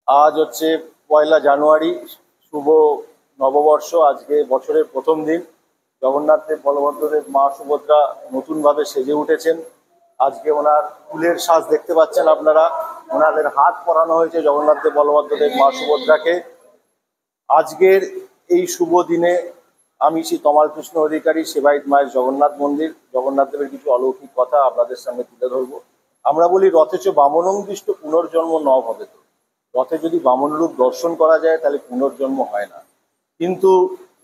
আজ হচ্ছে 1লা জানুয়ারি, শুভ নববর্ষ। আজকে বছরের প্রথম দিন। জগন্নাথ দেব, বলভদ্রদেব, মা সুভদ্রা নতুনভাবে সেজে উঠেছেন। আজকে ওনার ফুলের সাজ দেখতে পাচ্ছেন আপনারা। ওনাদের হাত পরানো হয়েছে জগন্নাথ দেব, বলভদ্রদেব, মা সুভদ্রাকে। আজকের এই শুভ দিনে আমি শ্রী তমাল কৃষ্ণ অধিকারী, সেবায়িত মায়ের জগন্নাথ মন্দির, জগন্নাথ দেবের কিছু অলৌকিক কথা আপনাদের সামনে তুলে ধরবো। আমরা বলি রথেচ বামনং দৃষ্ট পুনর্জন্ম ন ভবেত। রথে যদি বামন রূপ দর্শন করা যায় তাহলে পুনর্জন্ম হয় না, কিন্তু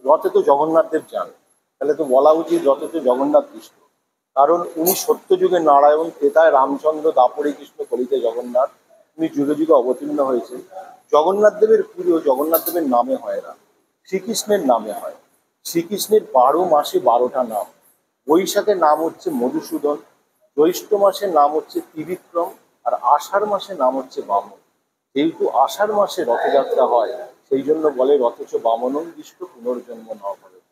রথে তো জগন্নাথ দেব যান, তাহলে তো বলা উচিত রথে তো জগন্নাথ কৃষ্ণ। কারণ উনি সত্যযুগে নারায়ণ, ক্রেতায় রামচন্দ্র, দাপরে কৃষ্ণ, কলিতে জগন্নাথ। উনি যুগে যুগে অবতীর্ণ হয়েছে। জগন্নাথ দেবের পুজো জগন্নাথ দেবের নামে হয় না, শ্রীকৃষ্ণের নামে হয়। শ্রীকৃষ্ণের 12 মাসে 12টা নাম। বৈশাখের নাম হচ্ছে মধুসূদন, জ্যৈষ্ঠ মাসের নাম হচ্ছে ত্রিবিক্রম, আর আষাঢ় মাসের নাম হচ্ছে বামন। যেহেতু আষাঢ় মাসে রথযাত্রা হয়, সেই জন্য বলে রথেচ বামনং দৃষ্ট পুনর্জন্ম ন ভবেত।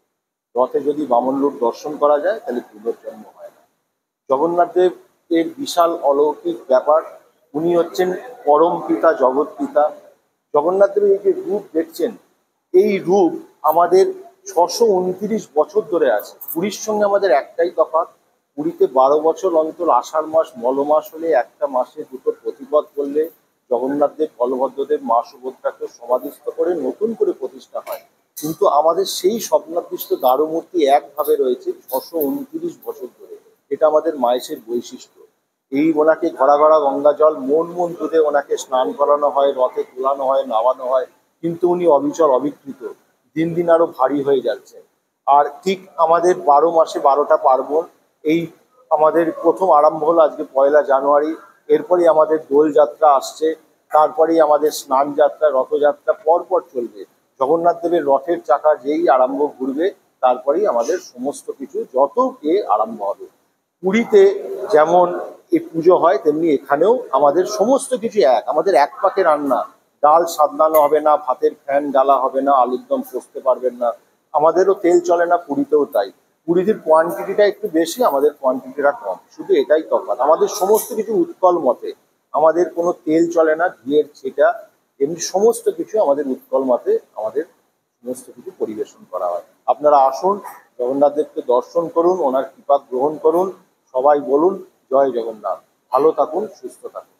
রথে যদি বামন রূপ দর্শন করা যায় তাহলে পুনর্জন্ম হয় না। জগন্নাথ দেব এর বিশাল অলৌকিক ব্যাপার। উনি হচ্ছেন পরম পিতা, জগৎ পিতা। জগন্নাথ দেবের এই যে রূপ দেখছেন, এই রূপ আমাদের 629 বছর ধরে আছে। পুরীর সঙ্গে আমাদের একটাই তফাৎ, পুরীতে 12 বছর অন্তর আষাঢ় মাস মলমাস হলে একটা মাসে দুটো প্রতিপদ করলে জগন্নাথ দেব, বলভদ্রদেব, মা সুভদ্রাকে সমাধিস্থ করে নতুন করে প্রতিষ্ঠা হয়। কিন্তু আমাদের সেই স্বপ্নাদৃষ্ট দারুমূর্তি একভাবে রয়েছে 629 বছর ধরে। এটা আমাদের মায়ের বৈশিষ্ট্য। এই ওনাকে ঘরা ঘরা গঙ্গা জল, মন মন দুধে ওনাকে স্নান করানো হয়, রথে তোলানো হয়, নামানো হয়, কিন্তু উনি অবিচল অবিকৃত। দিন দিন আরো ভারী হয়ে যাচ্ছে। আর ঠিক আমাদের 12 মাসে 12টা পার্বণ। এই আমাদের প্রথম আরম্ভ হলো আজকে 1লা জানুয়ারি। এরপরই আমাদের দোল যাত্রা আসছে, তারপরেই আমাদের স্নান যাত্রা, রথযাত্রা পরপর চলবে। জগন্নাথ দেবের রথের চাকা যেই আরম্ভ ঘুরবে, তারপরেই আমাদের সমস্ত কিছু যত কে আরম্ভ হবে। পুরীতে যেমন এই পুজো হয়, তেমনি এখানেও আমাদের সমস্ত কিছু এক। আমাদের এক পাকে রান্না, ডাল সাদলানো হবে না, ভাতের ফ্যান ডালা হবে না, আলুর দম কষতে পারবেন না। আমাদেরও তেল চলে না, পুরীতেও তাই। পুরীদের কোয়ান্টিটিটা একটু বেশি, আমাদের কোয়ান্টিটিটা কম, শুধু এটাই তফাৎ। আমাদের সমস্ত কিছু উৎকল মতে, আমাদের কোনো তেল চলে না, ঘিয়ের ছেটা, এমনি সমস্ত কিছু আমাদের উৎকল মতে আমাদের সমস্ত কিছু পরিবেশন করা হয়। আপনারা আসুন, জগন্নাথ দেবকে দর্শন করুন, ওনার কৃপা গ্রহণ করুন। সবাই বলুন জয় জগন্নাথ। ভালো থাকুন, সুস্থ থাকুন।